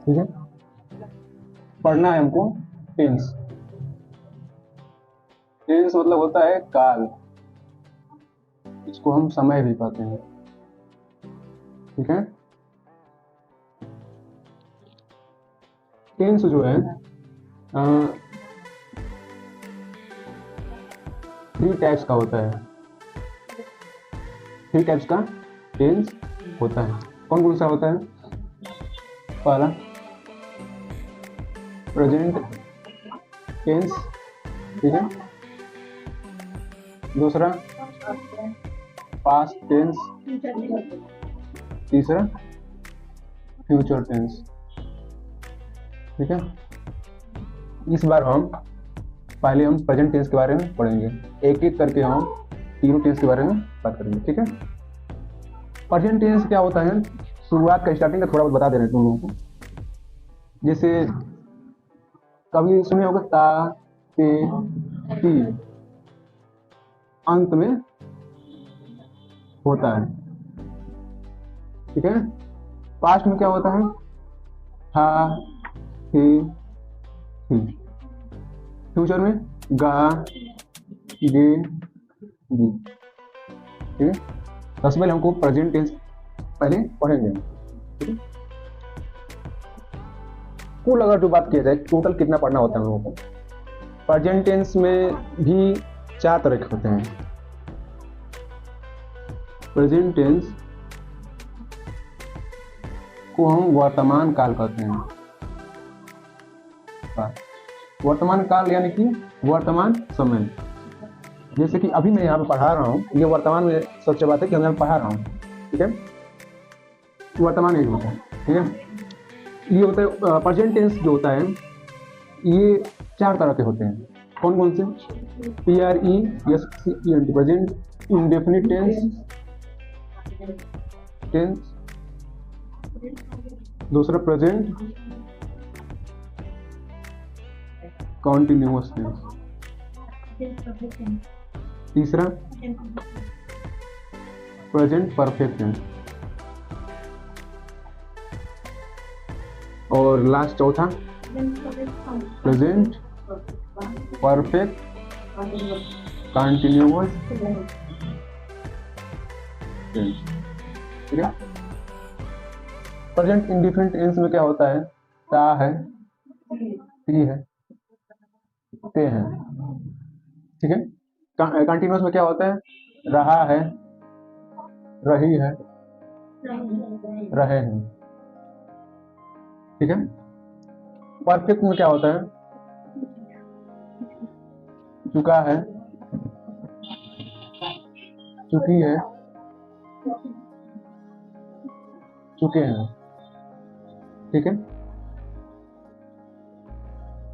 ठीक है, पढ़ना है हमको टेंस। टेंस मतलब होता है काल, इसको हम समय भी कहते हैं। ठीक है, टेंस जो है 3 टाइप्स का होता है। 3 टाइप्स का टेंस होता है। कौन कौन सा होता है? पहला प्रेजेंट टेंस, ठीक है। दूसरा पास्ट टेंस, तीसरा फ्यूचर टेंस। ठीक है, इस बार पहले हम प्रेजेंट टेंस के बारे में पढ़ेंगे, एक एक करके हम तीनों टेंस के बारे में बात करेंगे। ठीक है, प्रेजेंट टेंस क्या होता है, शुरुआत का स्टार्टिंग का थोड़ा बहुत बता दे रहे हैं तुम लोगों को। जैसे कभी सुने होगा ता, ते, ती, अंत में होता है। ठीक है, पास्ट में क्या होता है, हा, हे, ही। फ्यूचर में गा, गे, गी। ठीक है, सबसे पहले हमको प्रेजेंट टेंस पहले पढ़ेंगे। ठीक है, कुल अगर जो बात किया जाए टोटल कितना पढ़ना होता है हम लोगों को, प्रेजेंट टेंस में भी 4 तरह के होते हैं। प्रेजेंट टेंस को हम वर्तमान काल कहते हैं। वर्तमान काल यानी कि वर्तमान समय। जैसे कि अभी मैं यहाँ पे पढ़ा रहा हूँ, ये वर्तमान में सच बात है कि मैं पढ़ा रहा हूँ। ठीक है, वर्तमान एज होता है। ठीक है, ये होता है प्रेजेंट टेंस जो होता है, ये 4 तरह के होते हैं। कौन कौन से? PRESENT प्रेजेंट इंडेफिनिट टेंस, दूसरा प्रेजेंट कॉन्टिन्यूअस टेंस, तीसरा प्रेजेंट परफेक्ट टेंस, और लास्ट चौथा प्रेजेंट परफेक्ट कंटिन्यूअस टेंस। ठीक है, प्रेजेंट इंडिफिनिट टेंस में क्या होता है, ता है, ती है, ते है। ठीक है, कंटिन्यूअस में क्या होता है, रहा है, रही है, रहे हैं। ठीक है, परफेक्ट में क्या होता है, चुका है, चुकी है, चुके हैं। ठीक है,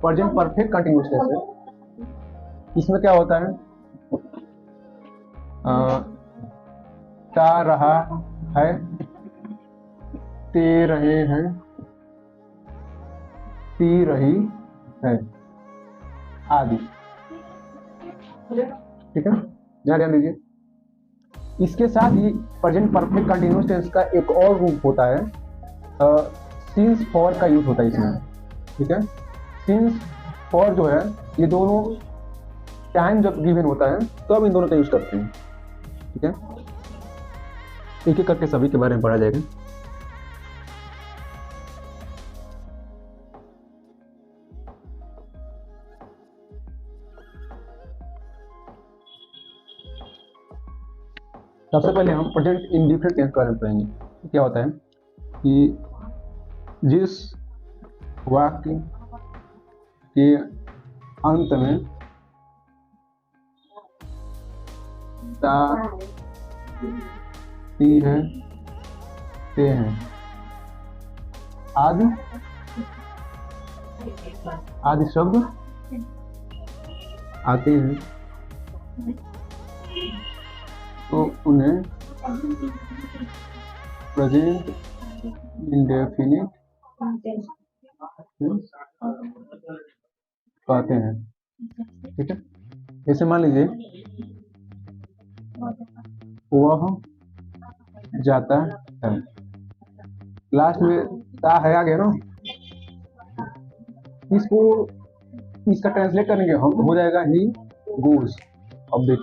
प्रेजेंट परफेक्ट कंटिन्यूअस टेंस है, इसमें क्या होता है, ता रहा है, ते रहे हैं, ती रही है, आदि। ठीक है, ध्यान दीजिए। इसके साथ ही प्रेजेंट परफेक्ट कंटिन्यूअस टेंस का एक और रूप होता है, सिंस फॉर का यूज होता है इसमें। ठीक है, सिंस फॉर जो है, ये दोनों टाइम जब गिवन होता है तो अब इन दोनों का यूज करते हैं। ठीक है, एक एक करके सभी के बारे में पढ़ा जाएगा। सबसे पहले हम प्रेजेंट इंडिफिनिट टेंस के बारे में पढ़ेंगे। क्या होता है कि जिस वाक्य के अंत में ता, ती है, ते हैं, आदि शब्द आते हैं, तो उन्हें प्रेजेंट इंडेफिनिट कहते हैं। ठीक है, जैसे मान लीजिए वह जाता है, लास्ट में ता है आ गया ना, इसको इसका ट्रांसलेट करेंगे हम, हो जाएगा ही गोज। अब देख,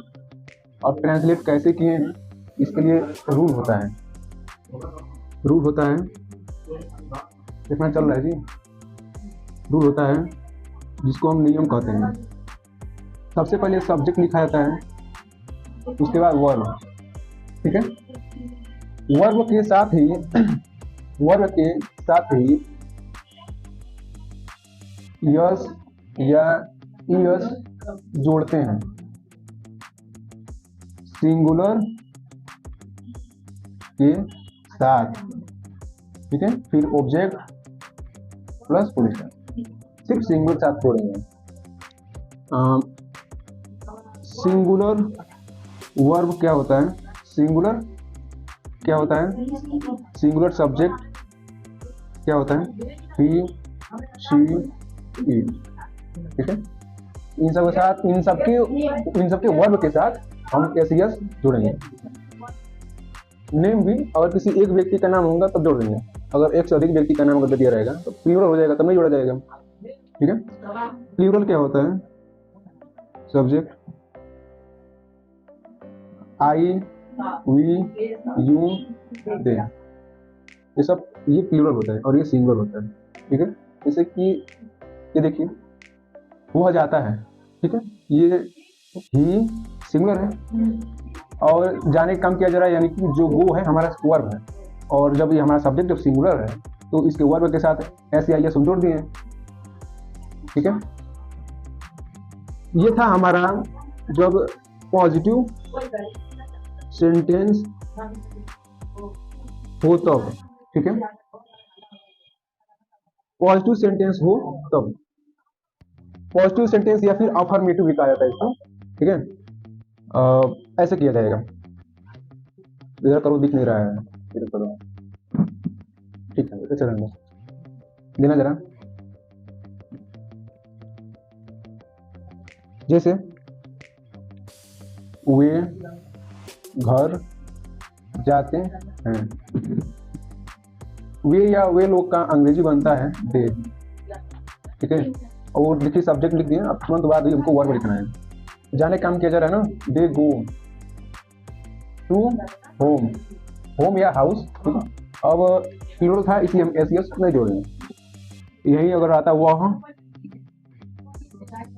अब ट्रांसलेट कैसे किए हैं, इसके लिए रूल होता है, कितना चल रहा है जी, रूल होता है जिसको हम नियम कहते हैं। सबसे पहले सब्जेक्ट लिखा जाता है, उसके बाद वर्ब, ठीक है। वर्ब के साथ ही यस या ईएस जोड़ते हैं सिंगुलर के साथ, ठीक है। फिर ऑब्जेक्ट प्लस फुल स्टॉप, सिर्फ सिंगुलर के साथ जोड़ेंगे। सिंगुलर वर्ब क्या होता है, सिंगुलर सब्जेक्ट क्या होता है, ही शी इट, ठीक है। इन सब के साथ, इन सबके वर्ब के साथ हम एस जोड़ेंगे। नेम भी अगर किसी एक व्यक्ति का नाम होगा तब जोड़ देंगे, अगर एक से अधिक व्यक्ति का नाम अगर दिया रहेगा तो प्लूरल हो जाएगा, तब नहीं जोड़ा जाएगा, ठीक है। प्लूरल क्या होता है, subject I we you they, ये सब ये प्लूरल होता है और ये सिंगुलर होता है, ठीक है। जैसे कि ये देखिए, वह जाता है, ठीक है, ये ही सिंगुलर है और जाने का काम किया जा रहा है, यानी कि जो वो है हमारा वर्ब है, और जब ये हमारा सब्जेक्ट जब सिंगुलर है तो इसके वर्ब के साथ एस या एस हम जोड़ दिए, ठीक है। ये था हमारा जब पॉजिटिव सेंटेंस हो तब, ठीक है, पॉजिटिव सेंटेंस हो तब, पॉजिटिव सेंटेंस या फिर अफर्मेटिव भी कहा जाता है इसको, ठीक है। ऐसे किया जाएगा, इधर करो, दिख नहीं रहा है, इधर करो, ठीक है, चलेंगे, देना जरा। जैसे वे घर जाते हैं, वे लोग का अंग्रेजी बनता है दे, ठीक है। और देखिए सब्जेक्ट लिख दिया, अब तुरंत बाद हमको वर्ब लिखना है, जाने काम किया जा रहा है ना, दे गो टू होम या हाउस, ठीक है। अब प्लूरल था इसलिए हम एस नहीं जोड़ेंगे, यही अगर आता वह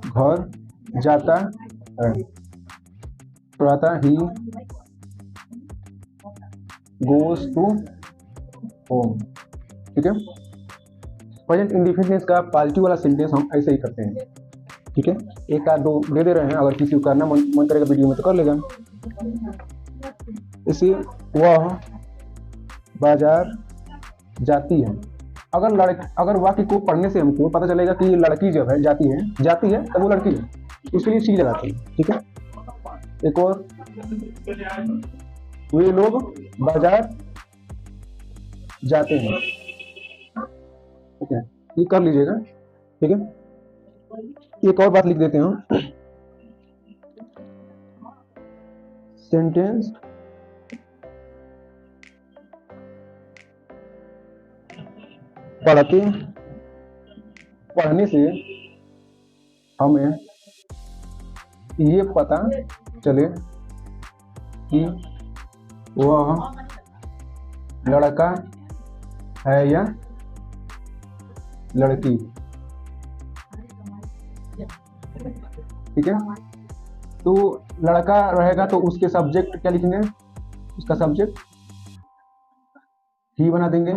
घर जाता है तो आता ही गोज टू होम, ठीक है। प्रेजेंट इंडिफिनिट का पॉजिटिव वाला सेंटेंस हम ऐसे ही करते हैं, ठीक है। एक आध दो दे दे रहे हैं, अगर किसी को करना मन करेगा वीडियो में तो कर लेगा। इसी वह बाजार जाती है, अगर वाक्य को पढ़ने से हमको पता चलेगा कि लड़की जब है जाती है तब वो लड़की है, उसके लिए सी लगाते हैं, ठीक है। एक और, वे लोग बाजार जाते हैं, ठीक है, ये कर लीजिएगा, ठीक है। एक और बात लिख देते हैं, सेंटेंस पढ़ने से हमें ये पता चले कि वह लड़का है या लड़की, ठीक है। तो लड़का रहेगा तो उसके सब्जेक्ट क्या लिखेंगे, उसका सब्जेक्ट ही बना देंगे,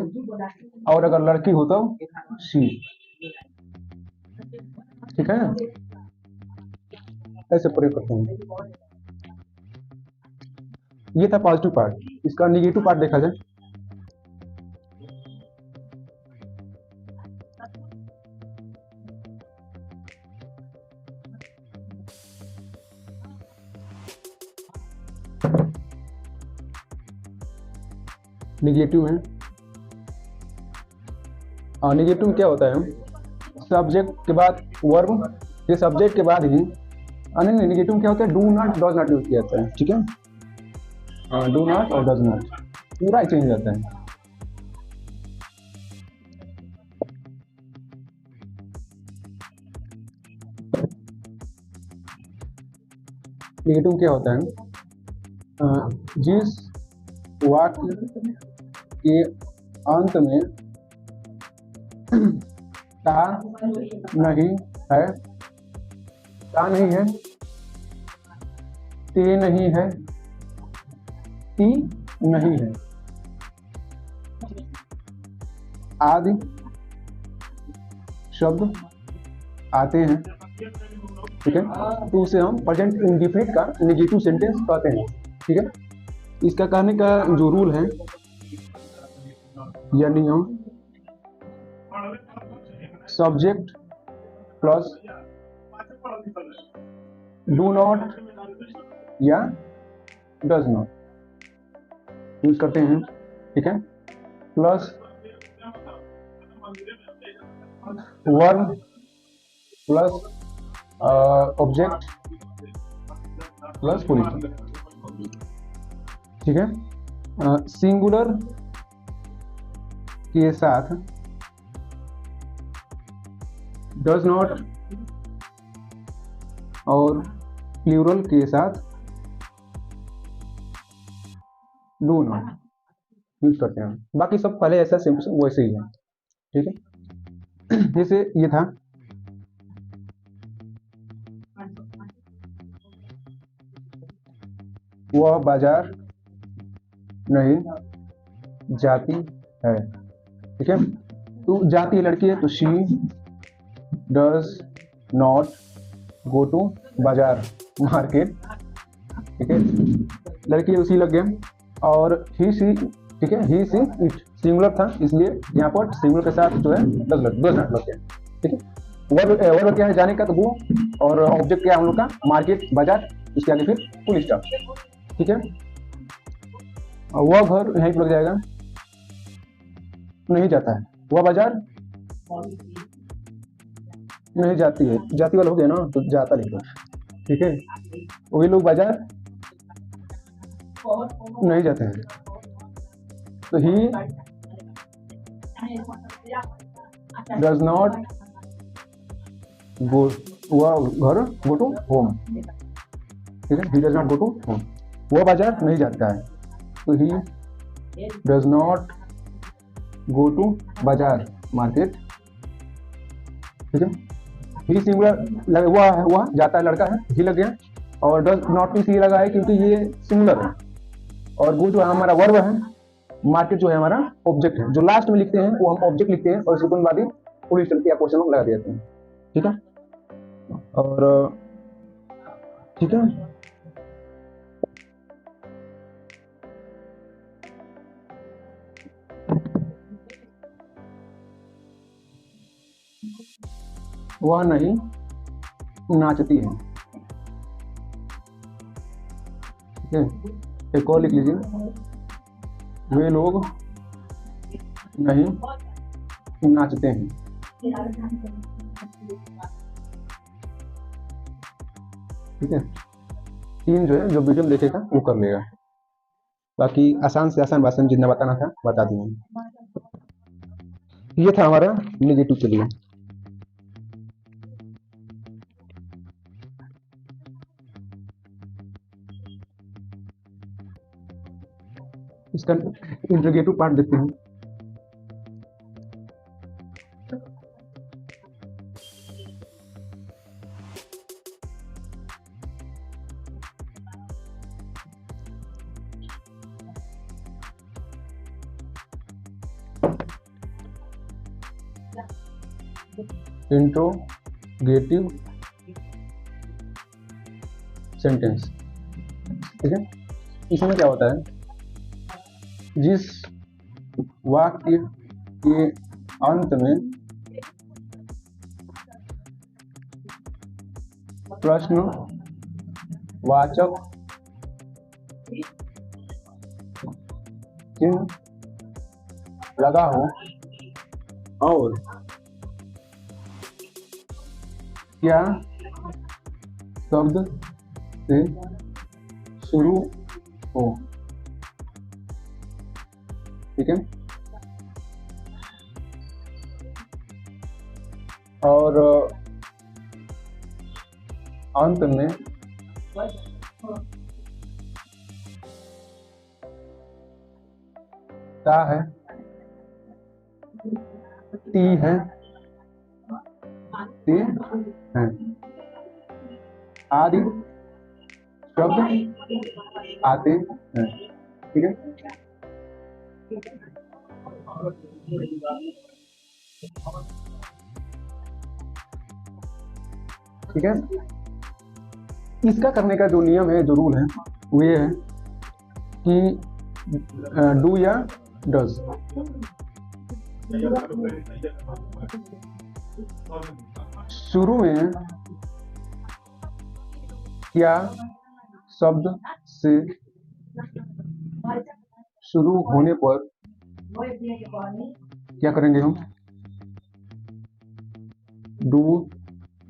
और अगर लड़की हो तो शी, ठीक है, ऐसे प्रयोग करते हैं। ये था पॉजिटिव पार्ट, इसका निगेटिव पार्ट देखा जाए। निगेटिव है, और निगेटिव में क्या होता है, सब्जेक्ट के बाद वर्ब, ये सब्जेक्ट के बाद ही, नहीं, निगेटिव में क्या होता है, do not does not use किया जाता है, ठीक है। डू नॉट और डज नॉट पूरा चेंज हो जाता है। नेगेटिव क्या होता है? जिस वाक्य के अंत में ता नहीं है, ता नहीं है, ते नहीं है, ती नहीं है आदि शब्द आते हैं, ठीक है, तो उसे हम प्रेजेंट इंडिफिनिट का नेगेटिव सेंटेंस कहते हैं, ठीक है। इसका कहने का जो रूल है या नियम, सब्जेक्ट प्लस डू नॉट या डज नॉट यूज करते हैं, ठीक है, plus verb plus object plus full stop, ठीक है। सिंगुलर के साथ डज नॉट और प्लूरल के साथ डू नॉट यूज करते हैं। बाकी सब पहले ऐसा सिंपल वैसे ही है, ठीक है। जैसे ये था, वह बाजार नहीं जाती है, ठीक है। तो जाती है लड़की है तो she does not go to बाजार मार्केट, ठीक है। लड़की है उसी लग गया। और ही सी, ठीक है, ही सी इट सिंगुलर था इसलिए यहाँ पर सिंगुलर के साथ जो है डज नॉट लग गया, ठीक है। वर्ब क्या है जाने का, तो वो, और ऑब्जेक्ट क्या है हम लोग का मार्केट बाजार, इसके आगे फिर फुल स्टॉप, ठीक है। वह घर यहीं पर लग जाएगा, नहीं जाता है, वह बाजार नहीं जाती है, जाती वाला हो गया ना तो जाता लिखो, ठीक है। वही लोग बाजार नहीं जाते हैं, तो ही डज नॉट गो, वह घर गो टू होम, ठीक है, he does not go to home, वह बाजार नहीं जाता है, तो he does not go to बाजार मार्केट, ठीक है। ही सिंगुलर वह जाता है लड़का है, ही लग गया, और डज नॉट इसलिए लगा है क्योंकि ये सिंगुलर है, और वो जो है हमारा वर्ब है, मार्केट जो है हमारा ऑब्जेक्ट है। जो लास्ट में लिखते हैं वो हम ऑब्जेक्ट लिखते हैं और उसके बाद ही फुल स्टॉप या क्वेश्चन लगा देते हैं, ठीक है। और ठीक है, वह नहीं नाचती है, ठीक है। एक और लिख लीजिए, वे लोग नहीं नाचते हैं, ठीक है। तीन जो है जो वीडियो में देखेगा वो कर लेगा, बाकी आसान से आसान भाषण जितना बताना था बता दिया। ये था हमारा नेगेटिव के लिए। इसका इंट्रोगेटिव पार्ट देखते हैं। इंट्रोगेटिव सेंटेंस, ठीक है। इसमें क्या होता है, जिस वाक्य के अंत में प्रश्नवाचक चिन्ह लगा हो और क्या शब्द से शुरू हो, ठीक है। और अंत में ता है, ती है, ते हैं, आदि शब्द आते हैं। ठीक है, ठीक है। इसका करने का जो नियम है, जो रूल है, वो ये है कि डू या डज। शुरू में क्या शब्द से शुरू होने पर क्या करेंगे हम? डू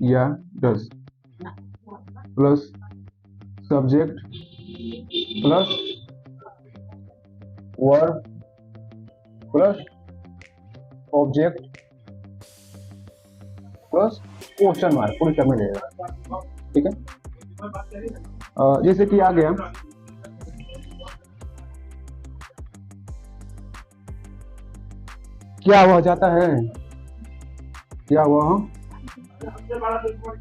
या does plus subject plus verb plus object plus question mark पूरी टर्म में रहेगा। ठीक है, जैसे कि आ गया क्या वह जाता है, क्या वह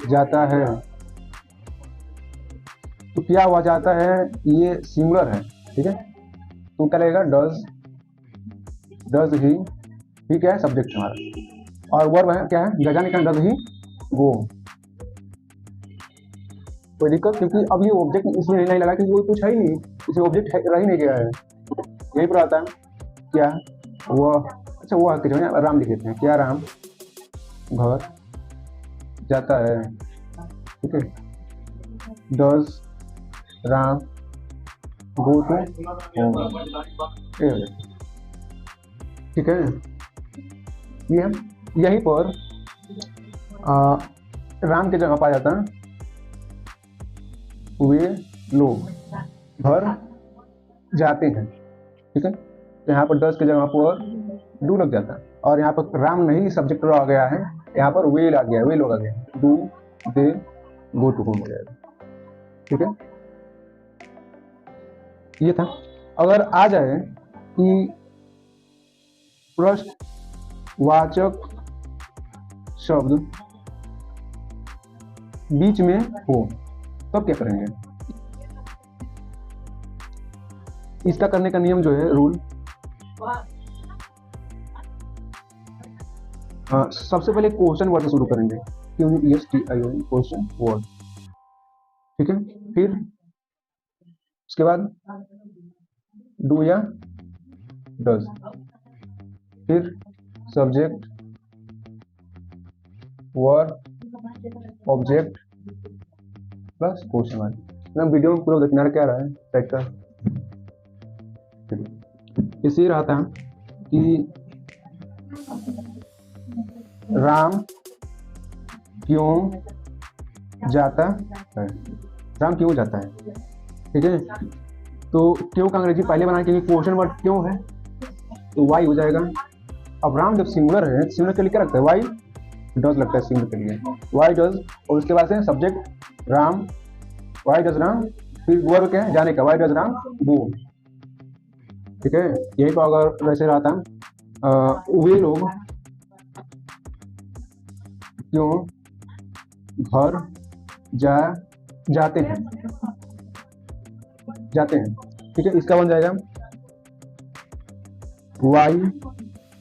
जाता है। तो क्या वह जाता है ये सिंगुलर है। ठीक है, तो क्या लगेगा? डज ही क्या है? सब्जेक्ट हमारा। और वर्ब है क्या है? जाने का डज ही वो। कोई दिक्कत? क्योंकि अब ये ऑब्जेक्ट इसमें नहीं लगा कि वो कुछ है ही नहीं, इसे ऑब्जेक्ट रह ही नहीं गया है। यही पर आता है क्या वह, अच्छा वो आते हैं राम लिख देते हैं, क्या राम घर जाता है। ठीक है, does Ram go to home. ठीक है, ये यहीं पर राम के जगह पाया जाता है वे लोग घर जाते हैं। ठीक है, तो यहाँ पर डज की जगह पर डू लग जाता है, और यहाँ पर राम नहीं सब्जेक्ट आ गया है, यहाँ पर वे आ गया, वे लोग आ गया, do they go to home हो जाएगा। ठीक है, ये था। अगर आ जाए कि प्रश्नवाचक शब्द बीच में हो तब क्या करेंगे? इसका करने का नियम जो है, रूल, सबसे पहले क्वेश्चन वर्ड से शुरू करेंगे, क्वेश्चन वर्ड। ठीक है, फिर उसके बाद डू या डज, फिर subject verb object plus question word. Video में पूरा देखना क्या रहा है टाइप का। इसी रहा था कि राम क्यों जाता है, राम क्यों जाता है। ठीक है, तो क्यों का अंग्रेजी पहले बनाए क्योंकि क्वेश्चन वर्ड क्यों है, तो वाई हो जाएगा। अब राम जब सिंगुलर है, सिंगुलर के लिए क्या लगता है? वाई डज लगता है सिंगुलर के लिए, वाई डज। और उसके बाद से subject Ram, why does Ram, फिर वर्ब क्या है? जाने का, वाई डज राम गो। ठीक है, यही पर अगर वैसे रहा था वे लोग क्यों घर जाते हैं, ठीक है, इसका बन जाएगा why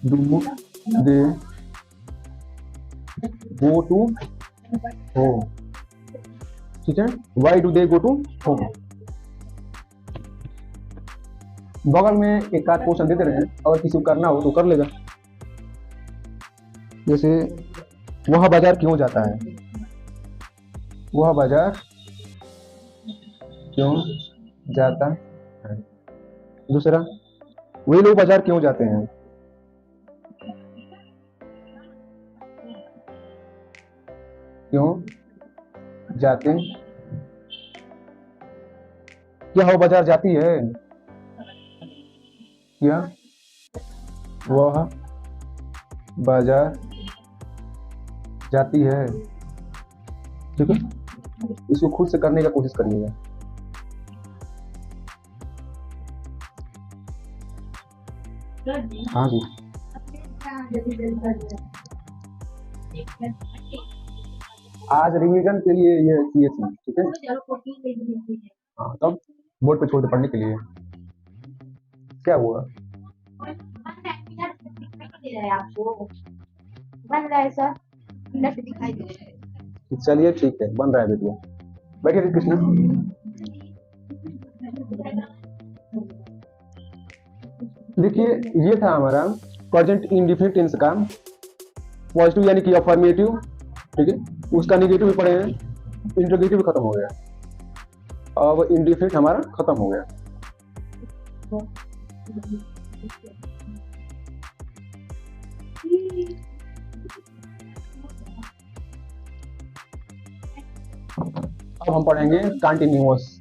do they go to home. ठीक है, why do they go to home. बगल में एक आध क्वेश्चन देते रहे, अगर किसी को करना हो तो कर लेगा। जैसे वह बाजार क्यों जाता है, वह बाजार क्यों जाता है। दूसरा, वे लोग बाजार क्यों जाते हैं, क्यों जाते, क्या वो बाजार जाती है, क्या वह बाजार जाती है। ठीक है, इसको खुद से करने का कोशिश करिएगा। हाँ जी, आज रिवीजन के लिए ये चाहिए थी, ठीक है। हाँ, तब बोर्ड पे छोड़ दे पढ़ने के लिए। क्या हुआ? बन रहा है सर, दिखाई दे रहा है। चलिए ठीक है, बन रहा है वीडियो। बैठिए कृष्णा। देखिए, ये था हमारा प्रेजेंट इंडिफिनिट टेंस का पॉजिटिव यानी कि अफर्मेटिव, ठीक है। उसका नेगेटिव भी पढ़े हैं, इंटरोगेटिव भी खत्म हो गया, अब इंडिफिनिट हमारा खत्म हो गया। अब हम पढ़ेंगे कंटिन्यूअस।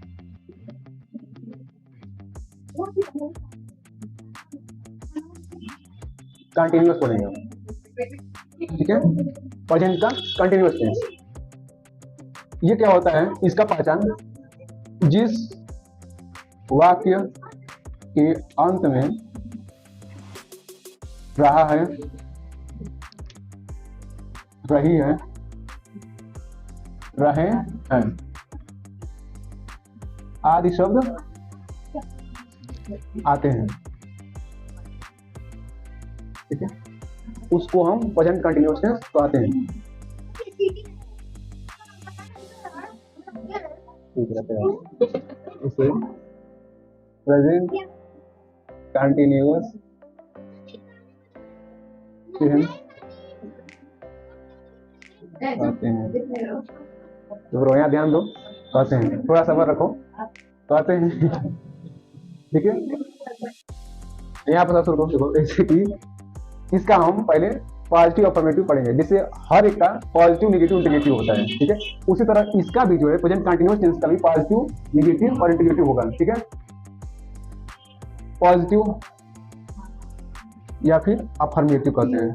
कंटिन्यूअस पढ़ेंगे हम, ठीक है। प्रेजेंट का कंटिन्यूअस टेंस, ये क्या होता है, इसका पहचान जिस वाक्य के अंत में रहा है, रही है, रहे हैं आदि शब्द आते हैं, ठीक है, उसको हम प्रेजेंट कंटिन्यूअस टेंस कहते हैं। इसे प्रेजेंट कंटिन्यूअस टेंस कहते हैं। तो यहाँ ध्यान दो, कहते हैं, थोड़ा सबर रखो, कहते हैं, ठीक है। यहाँ पर शुरू करो, जैसे कि इसका हम पहले पॉजिटिव अफर्मेटिव पढ़ेंगे, जिससे हर एक का पॉजिटिव नेगेटिव इंटीग्रेटिव होता है, ठीक है। उसी तरह इसका भी जो है प्रेजेंट कंटिन्यूअस टेंस का भी पॉजिटिव नेगेटिव और इंटीग्रेटिव होगा, ठीक है। पॉजिटिव या फिर अफर्मेटिव कहते हैं,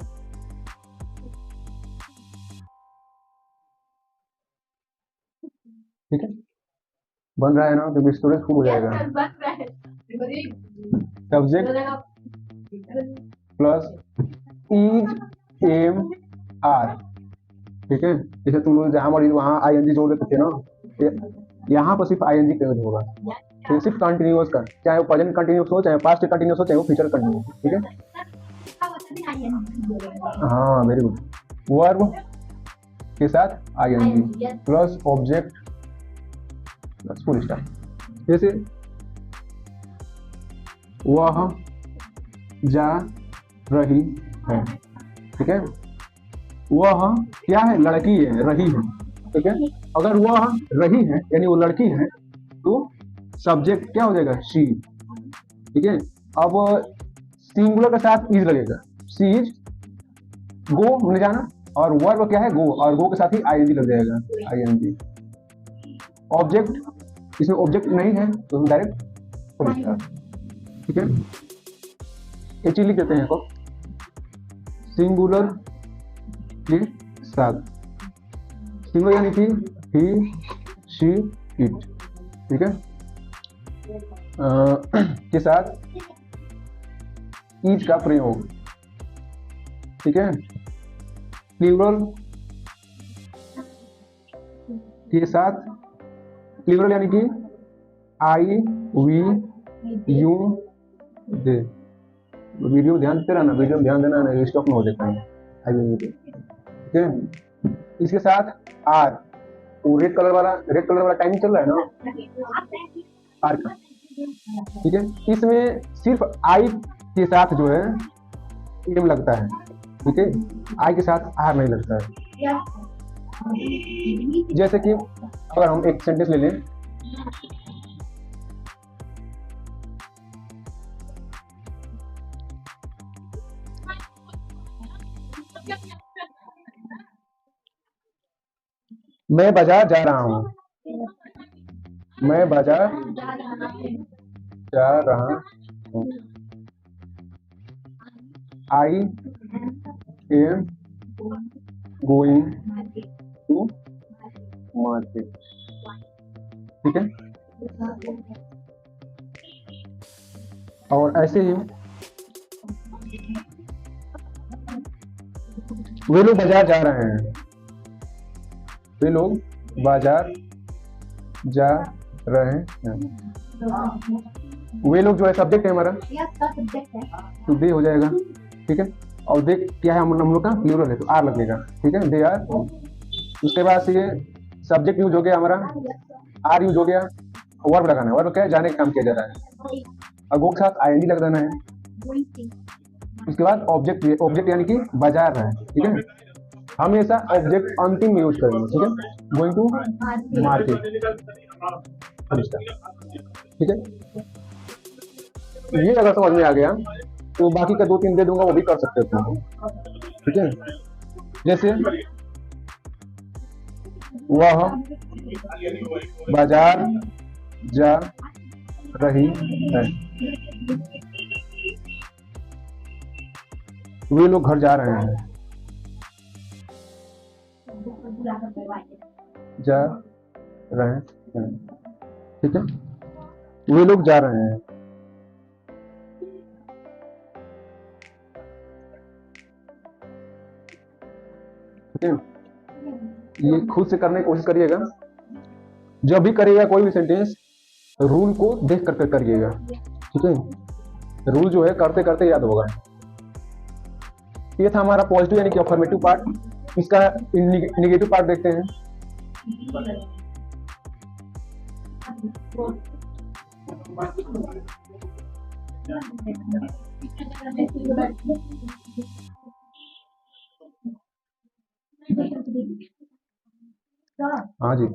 ठीक है। बन रहा है ना, क्योंकि स्टूडेंट फुल हो जाएगा। Subject plus is am are, ठीक है। जैसे तुम लोग जहां मरीज वहां आईएनजी जोड़ देते थे ना, यहाँ पर सिर्फ आईएनजी का यूज होगा, तो सिर्फ कंटिन्यूअस का, चाहे वो प्रेजेंट कंटिन्यूअस हो, चाहे पास्ट कंटिन्यूअस हो, चाहे वो फ्यूचर कंटिन्यूअस, ठीक है। हाँ, वेरी गुड। वर्ब के साथ ING plus object plus full stop. जैसे वह जा रही है, ठीक है। वह क्या है, लड़की है, रही है, ठीक है। अगर वह रही है यानी वो लड़की है, तो सब्जेक्ट क्या हो जाएगा, शी, ठीक है। अब सिंगुलर के साथ इज लगेगा, सी इज गो, मैंने जाना, और वर्ब क्या है, गो, और गो के साथ ही आईएनजी लग जाएगा, आईएनजी। ऑब्जेक्ट, इसमें ऑब्जेक्ट नहीं है तो हम डायरेक्ट फुल स्टॉप, ठीक है। ये चीज लिख देते हैं को सिंगुलर के साथ, सिंगुलर यानी कि ही, शी, इट, ठीक है, के साथ इज का प्रयोग, ठीक है। प्लूरल के साथ, प्लूरल यानी कि आई, वी, यू, दे। वीडियो ध्यान देते रहना, वीडियो ध्यान देना, नहीं स्टॉप में हो जाता है, ठीक है। इसके साथ आर, वो रेड कलर वाला टाइमिंग चल रहा है ना आर का, ठीक है। इसमें सिर्फ आई के साथ जो है एम लगता है, ठीक है, आई के साथ आर नहीं लगता है। जैसे कि अगर हम एक सेंटेंस ले लें, मैं बाजार जा रहा हूँ, मैं बाजार जा रहा हूँ, I am going to market, ठीक है। और ऐसे ही वे लोग बाजार जा रहे हैं, वे लोग बाजार जा रहे हैं। वे लोग जो है सब्जेक्ट है हमारा, तो दे हो जाएगा, ठीक है। और दे क्या है, हम लोग का प्लूरल है तो आर लगेगा, ठीक है, दे आर। उसके बाद से ये सब्जेक्ट यूज हो गया हमारा, आर यूज हो गया, वर्ब लगाना है, वर्ब क्या है, जाने का काम किया जा रहा है, और गो के साथ आईएनजी लग देना है। उसके बाद ऑब्जेक्ट, ऑब्जेक्ट यानी कि बाजार रहा है, ठीक है। हमेशा ऑब्जेक्ट अंतिम में यूज करेंगे, ठीक है, गोइंग टू मार्केट, ठीक है। ये अगर समझ में आ गया तो बाकी का 2-3 दे दूंगा, वो भी कर सकते हो, ठीक है। जैसे वह बाजार जा रही है, वे लोग घर जा रहे हैं, जा रहे हैं, ठीक है, वे लोग जा रहे हैं, ठीक है। ये खुद से करने की कोशिश करिएगा, जब भी करिएगा कोई भी सेंटेंस रूल को देख कर करिएगा, ठीक है। रूल जो है करते करते याद होगा। ये था हमारा पॉजिटिव यानी कि अफर्मेटिव पार्ट। इसका निगेटिव पार्ट देखते हैं। हाँ जी,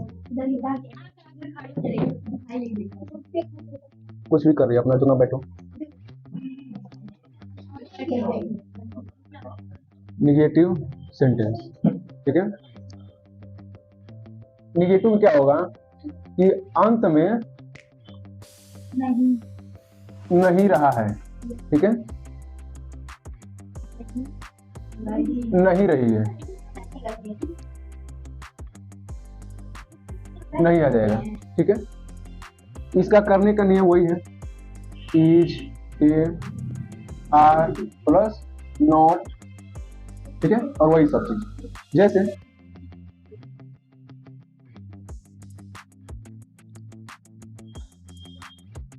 कुछ भी कर रही है अपना जगह बैठो। निगेटिव सेंटेंस, ठीक है। निगेटिव में क्या होगा कि अंत में नहीं रहा है, ठीक है, नहीं रही है, नहीं आ जाएगा, ठीक है। इसका करने का नियम वही है, is, a, are plus not, ठीक है, और वही सब चीज। जैसे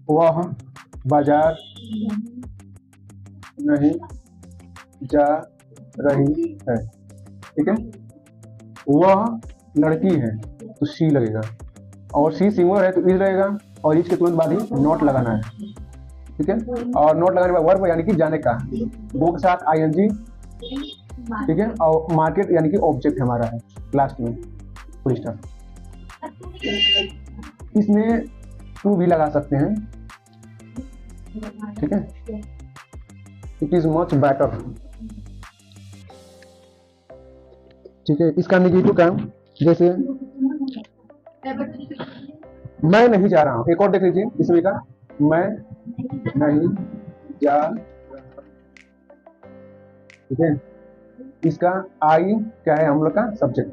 वह बाजार नहीं जा रही है, ठीक है। वह लड़की है तो सी लगेगा, और सी सिंगुलर है तो इज रहेगा, और इज के तुरंत बाद ही नॉट लगाना है, ठीक है। और नॉट लगाने के बाद वर्ब यानी कि जाने का, वो के साथ आईएनजी, ठीक है, और मार्केट यानी कि ऑब्जेक्ट हमारा है लास्ट में, फुल स्टॉप। इसमें टू भी लगा सकते हैं, ठीक है। इट इज मच बेटर, ठीक है। इसका निगेटिव काम, जैसे मैं नहीं जा रहा हूं, एक और देख लीजिए इसमें का, मैं नहीं जा, ठीक है। इसका आई क्या है, हम लोग का सब्जेक्ट,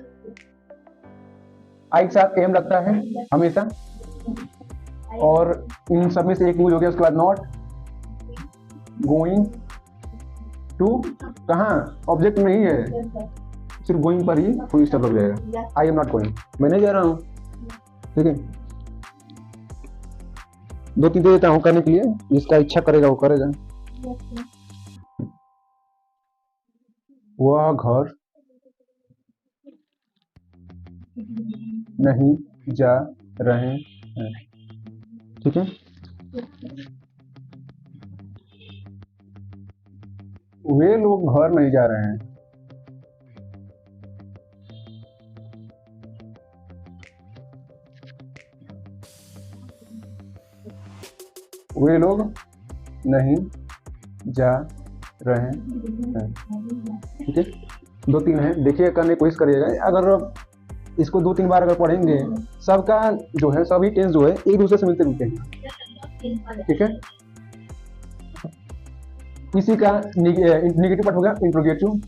आई के साथ एम लगता है हमेशा, और इन सब में से एक यूज हो गया। उसके बाद नॉट, गोइंग टू, कहाँ ऑब्जेक्ट नहीं है, सिर्फ गोइंग पर ही फुल स्टॉप लग जाएगा। आई एम नॉट गोइंग, मैं नहीं जा रहा हूँ, ठीक है। 2-3 दे देता हूँ करने के लिए, जिसका इच्छा करेगा वो करेगा। वह घर नहीं जा रहे हैं, ठीक है। वे लोग घर नहीं जा रहे हैं, वे लोग नहीं जा रहे हैं, ठीक है। 2-3 है, देखिए करने की कोशिश करिएगा। अगर इसको 2-3 बार अगर पढ़ेंगे, सबका जो है सभी टेंस जो है एक दूसरे से मिलते जुलते हैं, ठीक है। इसी का निगेटिव पार्ट हो गया इंट्रोगेटिव।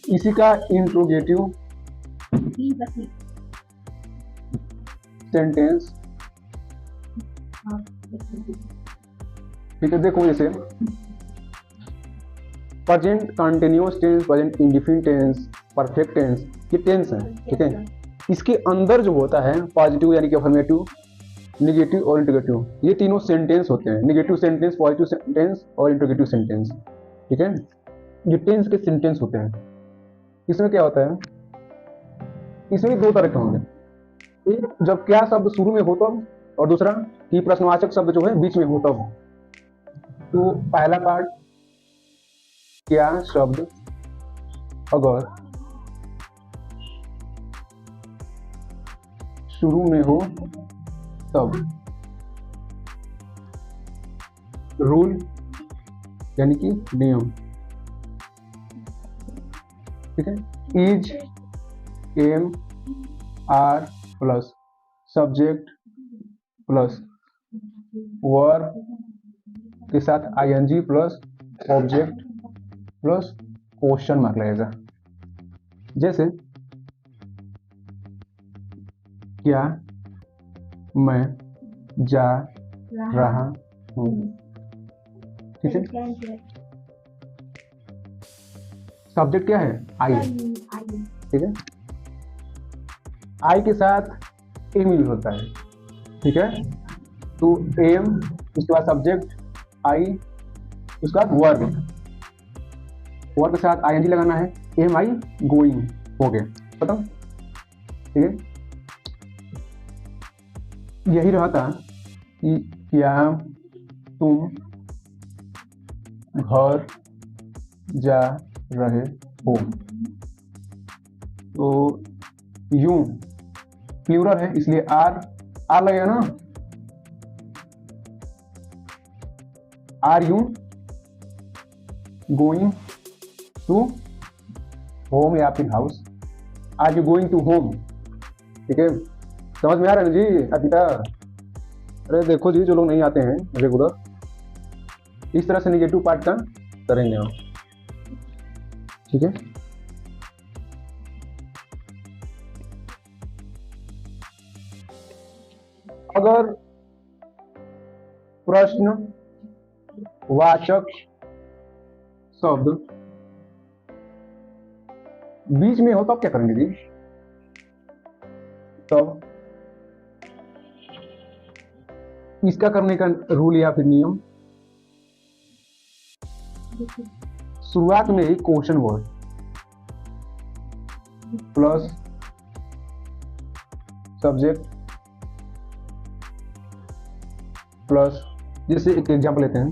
इसी का इंट्रोगेटिव सेंटेंस, ठीक है। देखो जैसे present continuous tense, present indefinite tense, perfect tense, ये टेंस है, ठीक है। इसके अंदर जो होता है पॉजिटिव यानी कि अफर्मेटिव, निगेटिव और इंट्रोगेटिव, ये तीनों सेंटेंस होते हैं। निगेटिव सेंटेंस, पॉजिटिव सेंटेंस और इंट्रोगेटिव सेंटेंस, ठीक है। ये टेंस के सेंटेंस होते हैं। इसमें क्या होता है, इसमें दो तरह के होंगे, एक जब क्या शब्द शुरू में हो तब, और दूसरा कि प्रश्नवाचक शब्द जो है बीच में हो तब। तो पहला पार्ट, क्या शब्द अगर शुरू में हो तब, रूल यानी कि नियम, ठीक है। Is, am, are plus subject plus verb के साथ ING plus object plus question mark लगेगा। जैसे क्या मैं जा रहा हूँ, ठीक है। सब्जेक्ट क्या है, आई, ठीक है। आई के साथ एम यूज होता है, ठीक है। तो एम, उसके बाद सब्जेक्ट आई, उसके बाद वर्ब, वर्ब के साथ आईएनजी लगाना है, एम आई गोइंग, हो गया खत्म, ठीक है। यही रहता कि क्या तुम घर जा रहे हो, तो यूं प्लूरल है इसलिए आर, आर लगेगा ना, are you going to home या फिर house, are you going to home, ठीक है। समझ में आ रहा है जी अतिता? अरे देखो जी, जो लोग नहीं आते हैं रेगुलर, इस तरह से निगेटिव पार्ट का करेंगे हम, ठीक है। अगर प्रश्न वाचक शब्द बीच में हो तब क्या करेंगे जी? तब इसका करने का रूल या फिर नियम, शुरुआत में ही question word plus subject plus, जैसे एक एग्जाम्पल लेते हैं,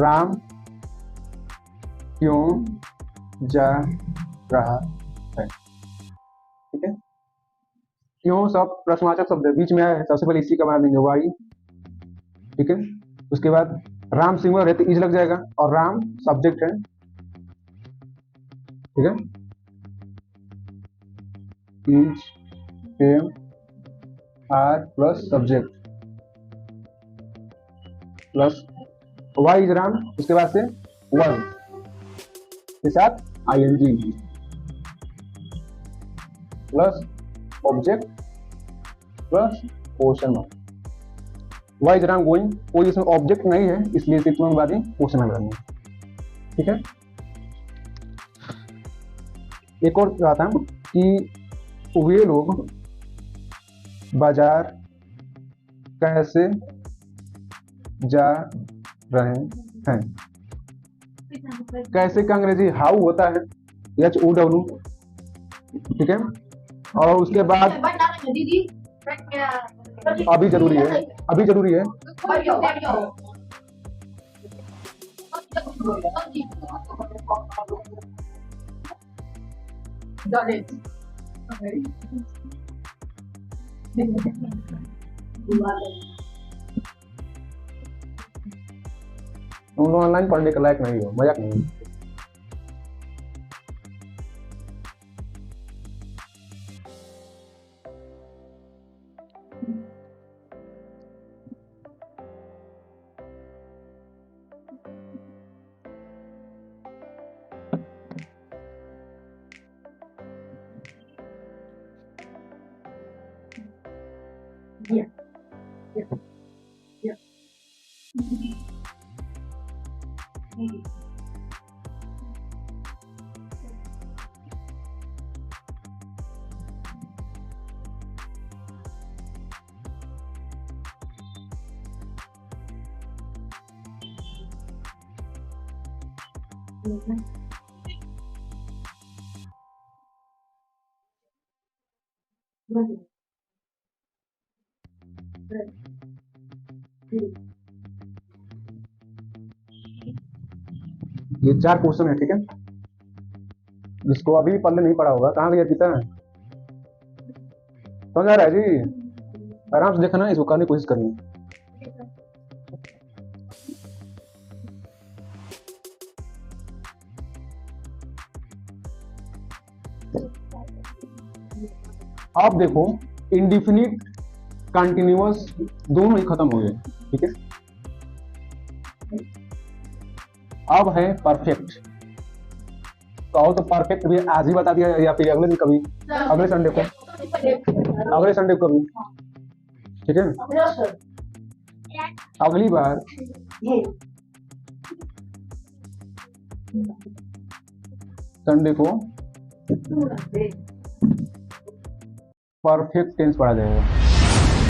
राम क्यों जा रहा है, ठीक है। क्यों सब प्रश्नवाचक शब्द है, बीच में आया है, सबसे पहले इसी का बना देंगे वाई, ठीक है। उसके बाद राम सिंगुलर है तो इज लग जाएगा, और राम सब्जेक्ट है, ठीक है। Is, am, are plus subject plus why is Ram, उसके बाद से वर्ब के साथ ING plus object plus question mark. Why is Ram going, कोई इसमें ऑब्जेक्ट नहीं है इसलिए सिर्फ में बात ही क्वेश्चन मार्क लगाएंगे, ठीक है। एक और आता है कि वे लोग बाजार कैसे जा रहे हैं, कैसे का अंग्रेजी हाउ होता है, HOW, ठीक है। और उसके बाद अभी जरूरी है, अभी जरूरी है, तुम लोग ऑनलाइन पढ़ने के लायक नहीं हो, मजाक नहीं। ये 4 क्वेश्चन है, ठीक है। जिसको अभी भी पढ़ने नहीं पड़ा होगा, कहाँ गया गीता? समझ आ रहा है जी? आराम से देखना, इसको करने की कोशिश करनी। अब देखो, इंडिफिनिट कंटिन्यूअस दोनों ही खत्म हो गए, ठीक है। अब है परफेक्ट। कहो तो परफेक्ट भी आज ही बता दिया या फिर अगले दिन कभी, अगले संडे को, अगले संडे को कभी, ठीक है। अगली बार संडे को परफेक्ट टेंस पढ़ा जाएगा।